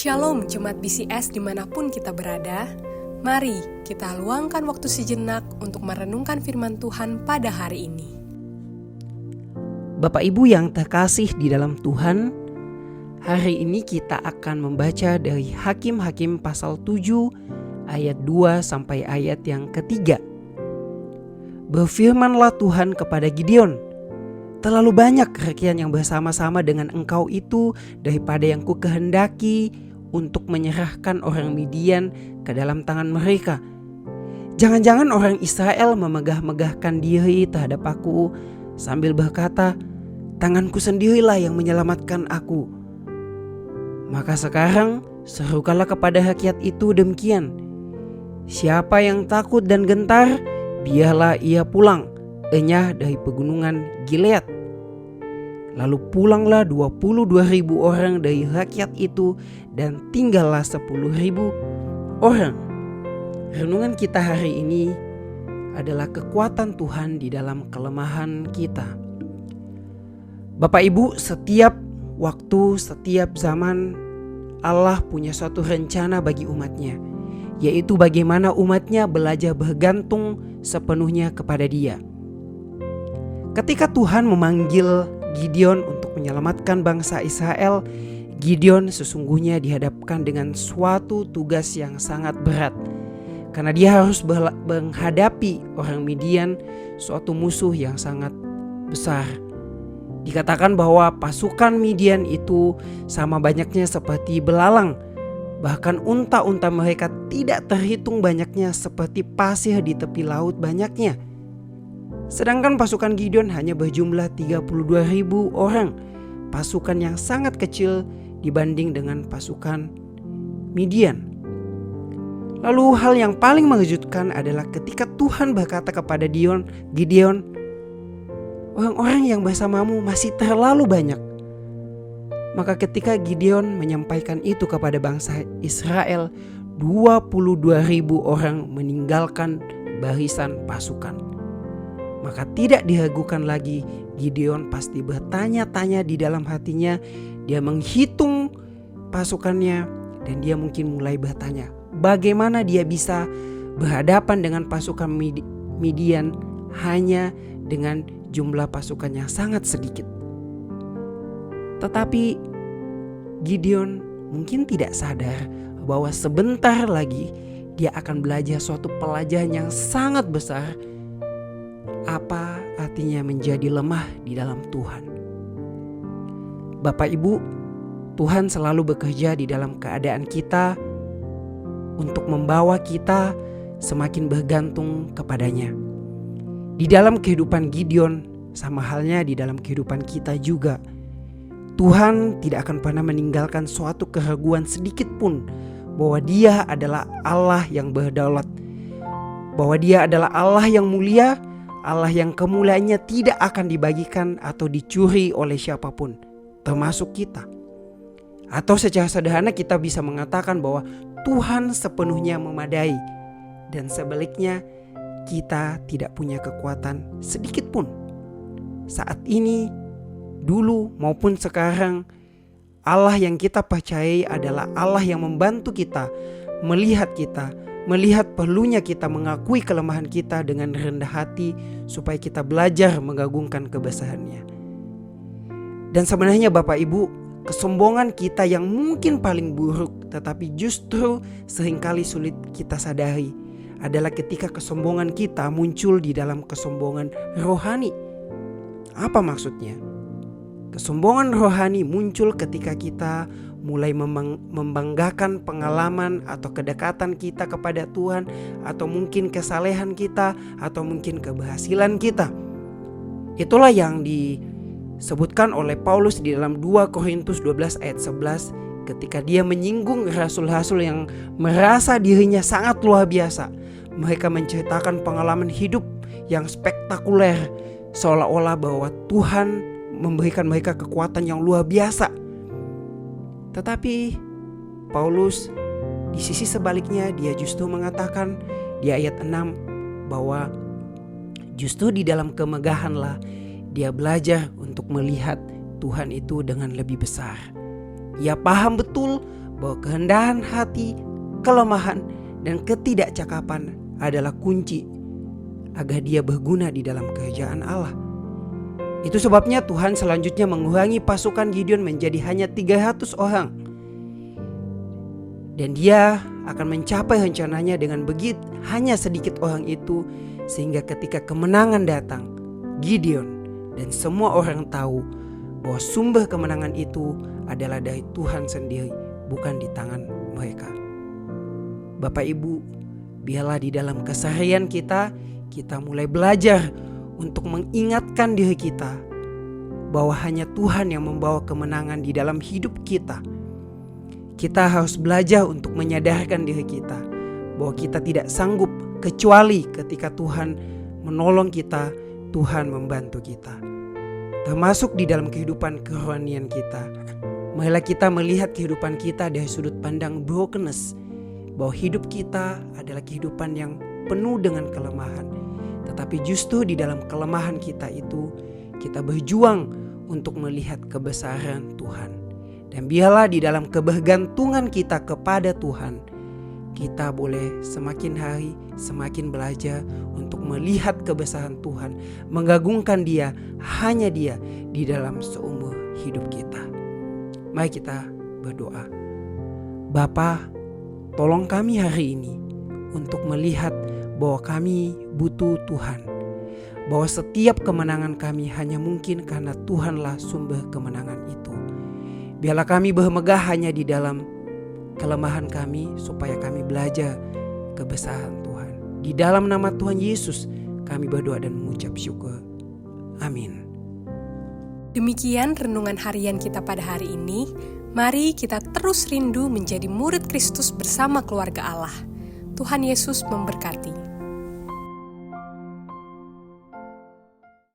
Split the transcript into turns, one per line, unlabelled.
Shalom Jemaat BCS dimanapun kita berada. Mari kita luangkan waktu sejenak untuk merenungkan firman Tuhan pada hari ini.
Bapak Ibu yang terkasih di dalam Tuhan, hari ini kita akan membaca dari Hakim-Hakim pasal 7 ayat 2 sampai ayat yang ketiga. Berfirmanlah Tuhan kepada Gideon, terlalu banyak rakyat yang bersama-sama dengan engkau itu daripada yang ku kehendaki untuk menyerahkan orang Midian ke dalam tangan mereka. Jangan-jangan orang Israel memegah-megahkan diri terhadap aku sambil berkata, tanganku sendirilah yang menyelamatkan aku. Maka sekarang serukanlah kepada rakyat itu demikian, siapa yang takut dan gentar, biarlah ia pulang, enyah dari pegunungan Gilead. Lalu pulanglah 22.000 orang dari rakyat itu dan tinggallah 10.000 orang. Renungan kita hari ini adalah kekuatan Tuhan di dalam kelemahan kita. Bapak Ibu, setiap waktu, setiap zaman Allah punya suatu rencana bagi umatnya, yaitu bagaimana umatnya belajar bergantung sepenuhnya kepada Dia. Ketika Tuhan memanggil Gideon untuk menyelamatkan bangsa Israel, Gideon sesungguhnya dihadapkan dengan suatu tugas yang sangat berat, karena dia harus menghadapi orang Midian, suatu musuh yang sangat besar. Dikatakan bahwa pasukan Midian itu sama banyaknya seperti belalang, bahkan unta-unta mereka tidak terhitung banyaknya seperti pasir di tepi laut banyaknya. Sedangkan pasukan Gideon hanya berjumlah 32.000 orang, pasukan yang sangat kecil dibanding dengan pasukan Midian. Lalu hal yang paling mengejutkan adalah ketika Tuhan berkata kepada Gideon, orang-orang yang bersamamu masih terlalu banyak. Maka ketika Gideon menyampaikan itu kepada bangsa Israel, 22.000 orang meninggalkan barisan pasukan. Maka tidak diragukan lagi, Gideon pasti bertanya-tanya di dalam hatinya. Dia menghitung pasukannya dan dia mungkin mulai bertanya, bagaimana dia bisa berhadapan dengan pasukan Midian hanya dengan jumlah pasukan yang sangat sedikit. Tetapi Gideon mungkin tidak sadar bahwa sebentar lagi dia akan belajar suatu pelajaran yang sangat besar. Apa artinya menjadi lemah di dalam Tuhan? Bapak Ibu, Tuhan selalu bekerja di dalam keadaan kita untuk membawa kita semakin bergantung kepadanya. Di dalam kehidupan Gideon, sama halnya di dalam kehidupan kita juga, Tuhan tidak akan pernah meninggalkan suatu keraguan sedikit pun bahwa Dia adalah Allah yang berdaulat, bahwa Dia adalah Allah yang mulia, Allah yang kemuliaannya tidak akan dibagikan atau dicuri oleh siapapun, termasuk kita. Atau secara sederhana kita bisa mengatakan bahwa Tuhan sepenuhnya memadai, dan sebaliknya kita tidak punya kekuatan sedikit pun. Saat ini, dulu maupun sekarang, Allah yang kita percayai adalah Allah yang membantu kita, melihat perlunya kita mengakui kelemahan kita dengan rendah hati supaya kita belajar mengagungkan kebesarannya. Dan sebenarnya Bapak Ibu, kesombongan kita yang mungkin paling buruk tetapi justru seringkali sulit kita sadari adalah ketika kesombongan kita muncul di dalam kesombongan rohani. Apa maksudnya? Kesombongan rohani muncul ketika kita mulai membanggakan pengalaman atau kedekatan kita kepada Tuhan, atau mungkin kesalehan kita, atau mungkin keberhasilan kita. Itulah yang disebutkan oleh Paulus di dalam 2 Korintus 12 ayat 11 ketika dia menyinggung rasul-rasul yang merasa dirinya sangat luar biasa. Mereka menceritakan pengalaman hidup yang spektakuler, seolah-olah bahwa Tuhan memberikan mereka kekuatan yang luar biasa. Tetapi Paulus di sisi sebaliknya, dia justru mengatakan di ayat 6 bahwa justru di dalam kemegahanlah dia belajar untuk melihat Tuhan itu dengan lebih besar. Ia paham betul bahwa kerendahan hati, kelemahan, dan ketidakcakapan adalah kunci agar dia berguna di dalam kerajaan Allah. Itu sebabnya Tuhan selanjutnya mengurangi pasukan Gideon menjadi hanya 300 orang. Dan dia akan mencapai rencananya dengan begitu hanya sedikit orang itu, sehingga ketika kemenangan datang, Gideon dan semua orang tahu bahwa sumber kemenangan itu adalah dari Tuhan sendiri, bukan di tangan mereka. Bapak Ibu, biarlah di dalam keseharian kita mulai belajar untuk mengingatkan diri kita bahwa hanya Tuhan yang membawa kemenangan di dalam hidup kita. Kita harus belajar untuk menyadarkan diri kita bahwa kita tidak sanggup kecuali ketika Tuhan menolong kita, Tuhan membantu kita. Termasuk di dalam kehidupan kerohanian kita. Marilah kita melihat kehidupan kita dari sudut pandang brokenness, bahwa hidup kita adalah kehidupan yang penuh dengan kelemahan. Tetapi justru di dalam kelemahan kita itu, kita berjuang untuk melihat kebesaran Tuhan. Dan biarlah di dalam kebergantungan kita kepada Tuhan, kita boleh semakin hari semakin belajar untuk melihat kebesaran Tuhan, mengagungkan Dia, hanya Dia di dalam seumur hidup kita. Mari kita berdoa. Bapa, tolong kami hari ini untuk melihat bahwa kami butuh Tuhan, bahwa setiap kemenangan kami hanya mungkin karena Tuhanlah sumber kemenangan itu. Biarlah kami bermegah hanya di dalam kelemahan kami, supaya kami belajar kebesaran Tuhan. Di dalam nama Tuhan Yesus kami berdoa dan mengucap syukur. Amin.
Demikian renungan harian kita pada hari ini. Mari kita terus rindu menjadi murid Kristus bersama keluarga Allah. Tuhan Yesus memberkati.